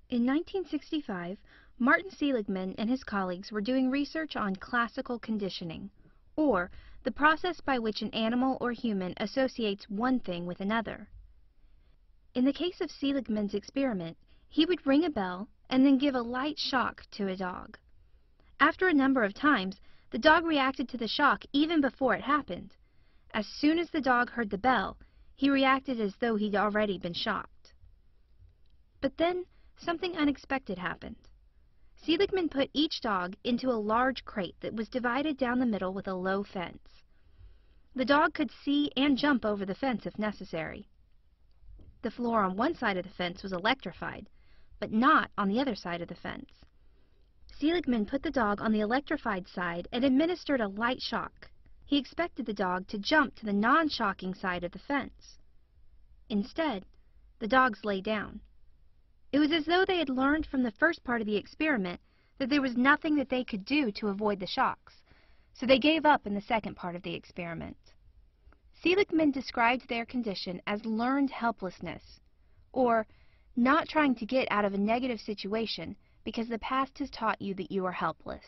In 1965, Martin Seligman and his colleagues were doing research on classical conditioning, or the process by which an animal or human associates one thing with another. In the case of Seligman's experiment, he would ring a bell and then give a light shock to a dog. After a number of times, the dog reacted to the shock even before it happened. As soon as the dog heard the bell, he reacted as though he'd already been shocked. But then, something unexpected happened. Seligman put each dog into a large crate that was divided down the middle with a low fence. The dog could see and jump over the fence if necessary. The floor on one side of the fence was electrified, but not on the other side of the fence. Seligman put the dog on the electrified side and administered a light shock. He expected the dog to jump to the non-shocking side of the fence. Instead, the dogs lay down. It was as though they had learned from the first part of the experiment that there was nothing that they could do to avoid the shocks, so they gave up in the second part of the experiment. Seligman described their condition as learned helplessness, or not trying to get out of a negative situation because the past has taught you that you are helpless.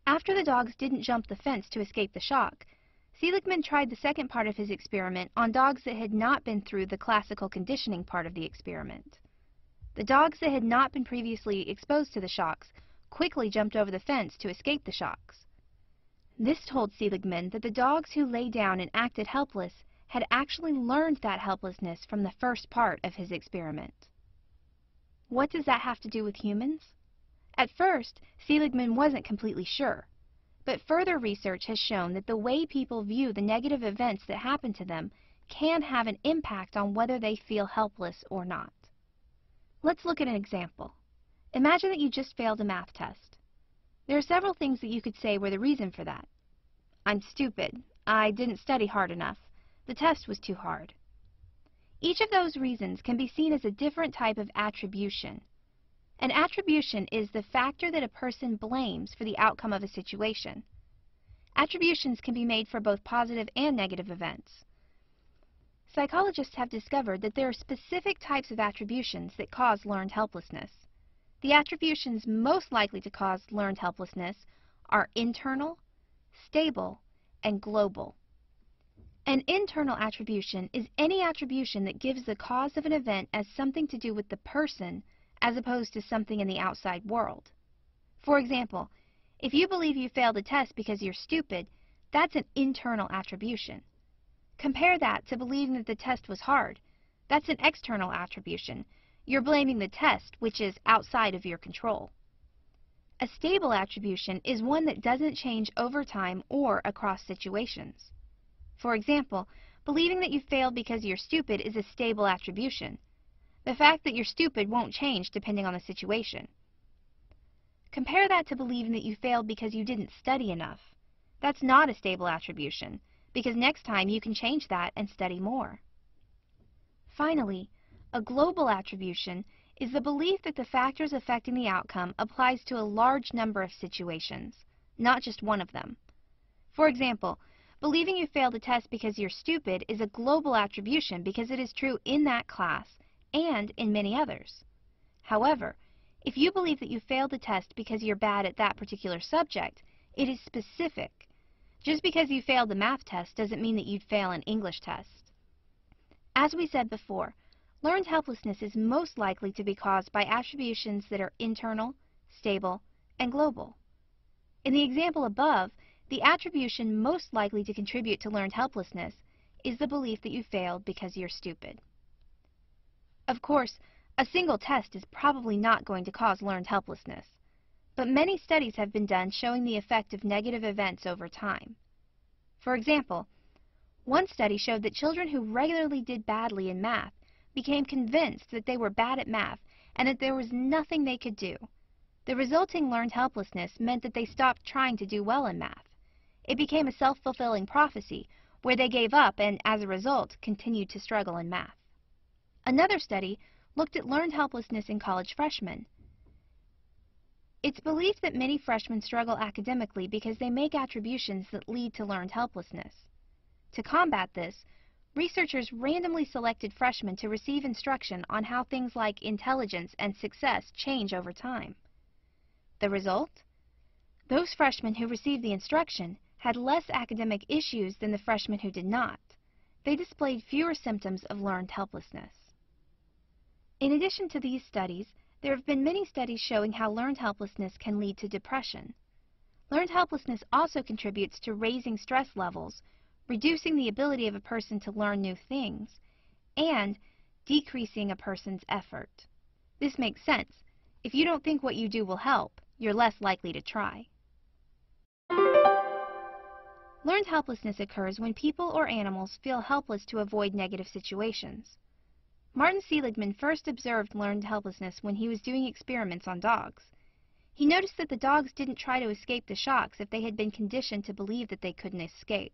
After the dogs didn't jump the fence to escape the shock, Seligman tried the second part of his experiment on dogs that had not been through the classical conditioning part of the experiment. The dogs that had not been previously exposed to the shocks quickly jumped over the fence to escape the shocks. This told Seligman that the dogs who lay down and acted helpless had actually learned that helplessness from the first part of his experiment. What does that have to do with humans? At first, Seligman wasn't completely sure, but further research has shown that the way people view the negative events that happen to them can have an impact on whether they feel helpless or not. Let's look at an example. Imagine that you just failed a math test. There are several things that you could say were the reason for that. I'm stupid. I didn't study hard enough. The test was too hard. Each of those reasons can be seen as a different type of attribution. An attribution is the factor that a person blames for the outcome of a situation. Attributions can be made for both positive and negative events. Psychologists have discovered that there are specific types of attributions that cause learned helplessness. The attributions most likely to cause learned helplessness are internal, stable, and global. An internal attribution is any attribution that gives the cause of an event as something to do with the person as opposed to something in the outside world. For example, if you believe you failed a test because you're stupid, that's an internal attribution. Compare that to believing that the test was hard. That's an external attribution. You're blaming the test, which is outside of your control. A stable attribution is one that doesn't change over time or across situations. For example, believing that you failed because you're stupid is a stable attribution. The fact that you're stupid won't change depending on the situation. Compare that to believing that you failed because you didn't study enough. That's not a stable attribution, because next time you can change that and study more. Finally, a global attribution is the belief that the factors affecting the outcome applies to a large number of situations, not just one of them. For example, believing you failed a test because you're stupid is a global attribution because it is true in that class and in many others. However, if you believe that you failed a test because you're bad at that particular subject, it is specific. Just because you failed the math test doesn't mean that you'd fail an English test. As we said before, learned helplessness is most likely to be caused by attributions that are internal, stable, and global. In the example above, the attribution most likely to contribute to learned helplessness is the belief that you failed because you're stupid. Of course, a single test is probably not going to cause learned helplessness, but many studies have been done showing the effect of negative events over time. For example, one study showed that children who regularly did badly in math became convinced that they were bad at math and that there was nothing they could do. The resulting learned helplessness meant that they stopped trying to do well in math. It became a self-fulfilling prophecy where they gave up and, as a result, continued to struggle in math. Another study looked at learned helplessness in college freshmen. It's believed that many freshmen struggle academically because they make attributions that lead to learned helplessness. To combat this, researchers randomly selected freshmen to receive instruction on how things like intelligence and success change over time. The result? Those freshmen who received the instruction had less academic issues than the freshmen who did not. They displayed fewer symptoms of learned helplessness. In addition to these studies, there have been many studies showing how learned helplessness can lead to depression. Learned helplessness also contributes to raising stress levels, reducing the ability of a person to learn new things, and decreasing a person's effort. This makes sense. If you don't think what you do will help, you're less likely to try. Learned helplessness occurs when people or animals feel helpless to avoid negative situations. Martin Seligman first observed learned helplessness when he was doing experiments on dogs. He noticed that the dogs didn't try to escape the shocks if they had been conditioned to believe that they couldn't escape.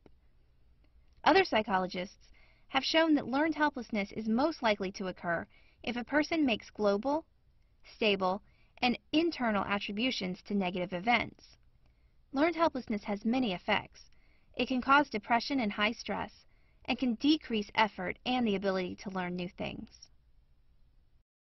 Other psychologists have shown that learned helplessness is most likely to occur if a person makes global, stable, and internal attributions to negative events. Learned helplessness has many effects. It can cause depression and high stress, and can decrease effort and the ability to learn new things.